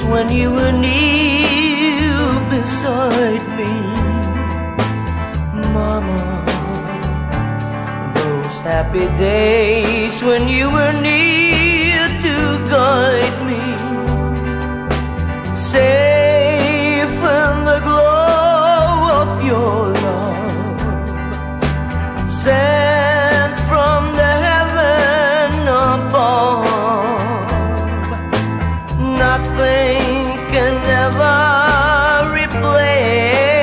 when you were near beside me. Mama, those happy days when you were near to guide me. Safe in the glow of your love, sent from the heaven above. Nothing can ever replace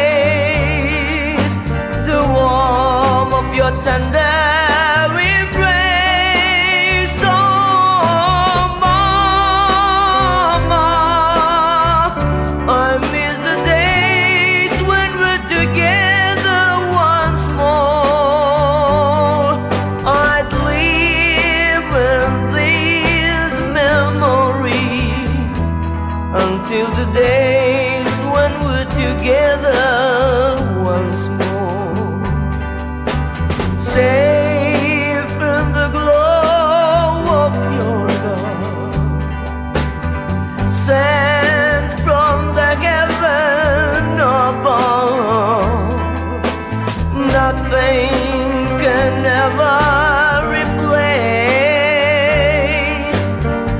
the warmth of your tender embrace. Oh, Mama, I miss the days when we're together once more. I'd live in these memories until the days when we're together once more. Safe in the glow of your love, sent from the heaven above. Nothing can ever replace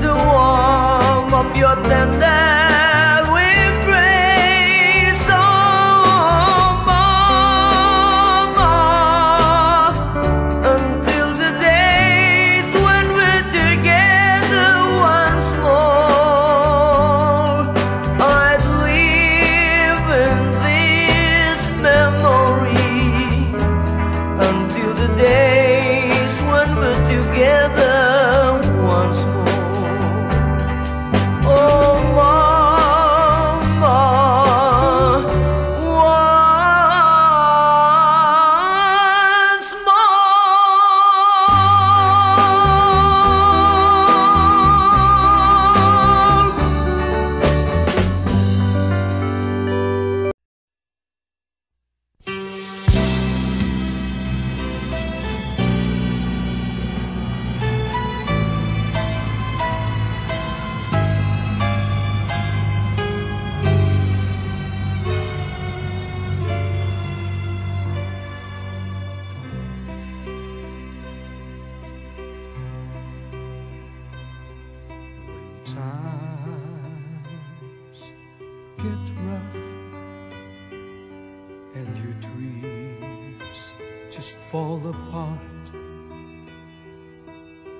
the warmth of your tender embrace. Oh, Mama, until the days when we're together once more. I'd live in these memories until the days when we're together once more. Oh, Mama, once times get rough and your dreams just fall apart,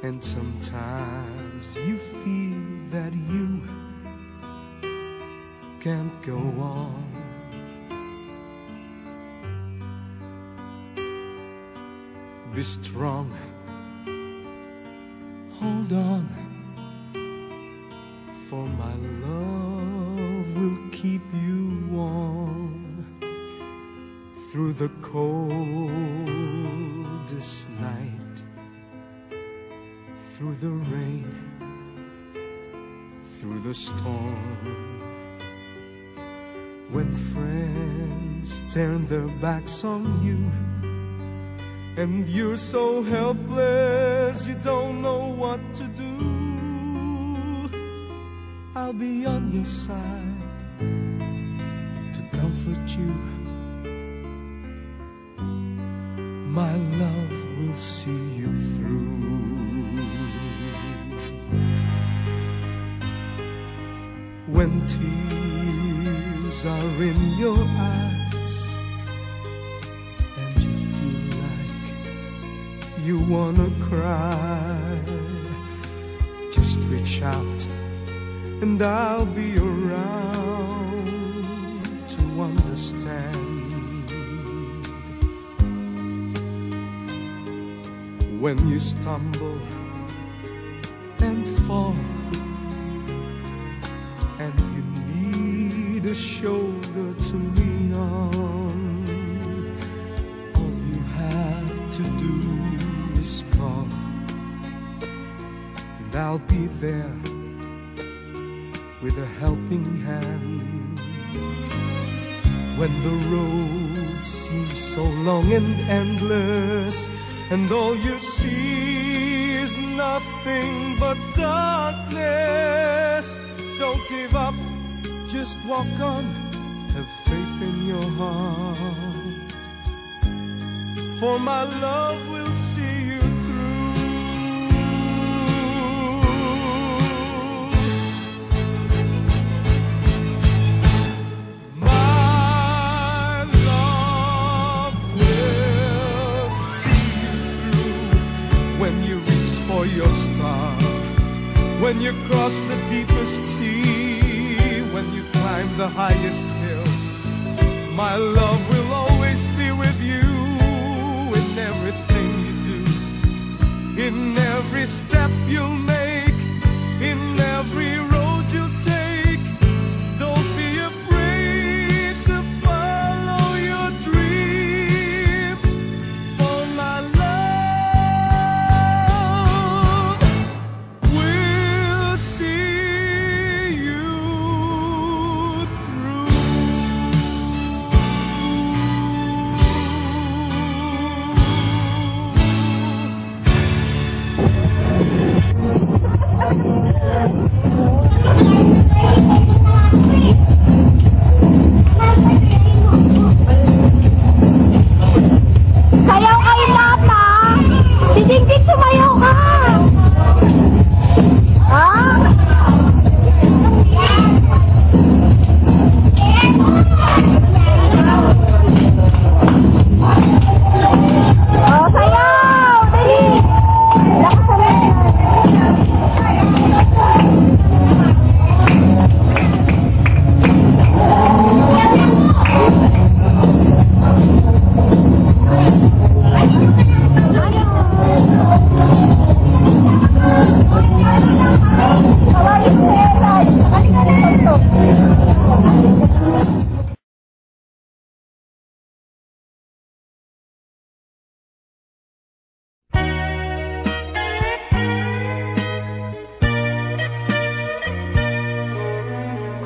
and sometimes you feel that you can't go on. Be strong, hold on, for my love will keep you warm through the coldest night, through the rain, through the storm. When friends turn their backs on you and you're so helpless you don't know what to do, I'll be on your side to comfort you. My love will see you through. When tears are in your eyes and you feel like you wanna cry, just reach out and I'll be around to understand. When you stumble and fall and you need a shoulder to lean on, all you have to do is call, and I'll be there with a helping hand. When the road seems so long and endless, and all you see is nothing but darkness, Don't give up, just walk on, have faith in your heart, for my love will see you through. My love will see you through when you reach for your star, when you cross the deepest sea, when you climb the highest hill. My love will always be with you in everything you do, in every step you'll make, in every road you take. Don't be afraid to follow your dreams, for my love will see you through. Sayaw kayo lahat, ha? Si Dingding, sumayaw ka! Ha? Oh, sayaw! Dali! Lakas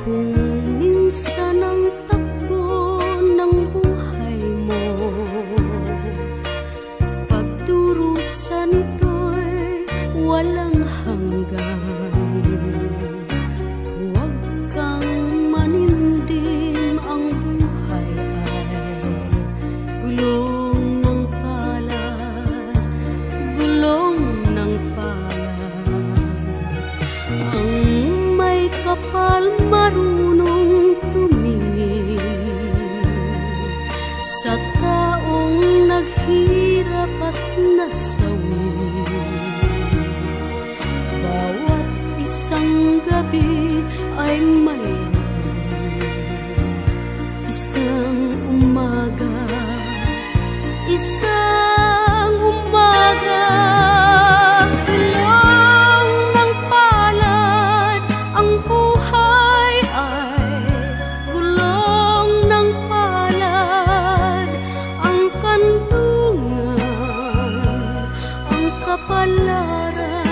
kung minsan ang takbo ng buhay mo, pagdurusan ito'y walang hanggan. Huwag kang manindim, ang buhay ay gulong ng palad, gulong ng palad. Ang may kapal marunong tumingin sa taong naghirap at nasawi. Bawat isang gabi ay mayroon isang umaga, isang umaga. Gulong ng palad, ang buhay ay gulong ng palad. Ang kandungan, ang kapalaran,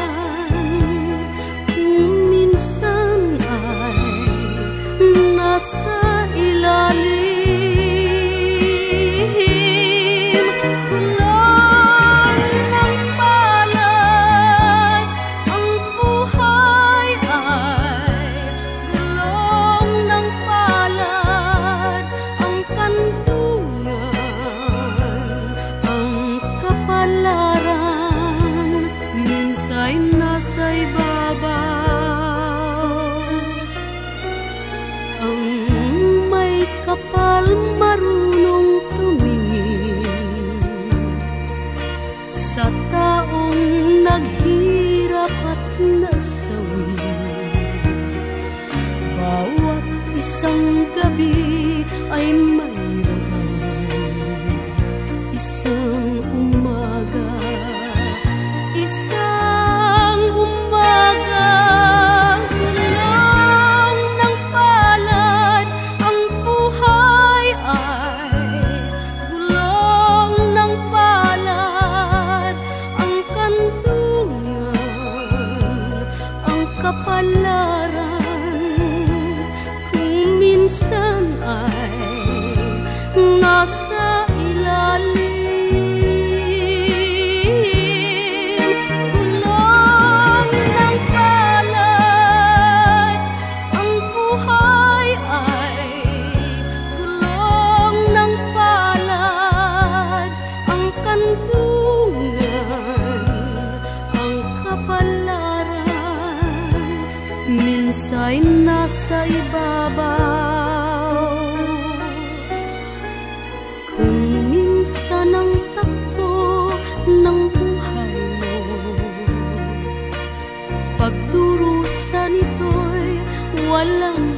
kung minsan ay nasa ilalim. Gulong ng palad, ang buhay ay gulong ng palad. Ang kandungan, ang kapalaran, minsa'y nasa ibabaw. Ang may kapal marunong tumingin sa taong naghirap at nasawi. Bawat isang gabi ay mayroon isang umaga, isang umaga. Gulong ng palad, ang buhay ay gulong ng palad. Ang kandungan, ang kapalaran, kung minsan ay nasa ilalim. Gulong ng palad, minsa'y nasa ibabaw. Kung minsan ang takbo ng buhay mo, pagdurusa nito'y walang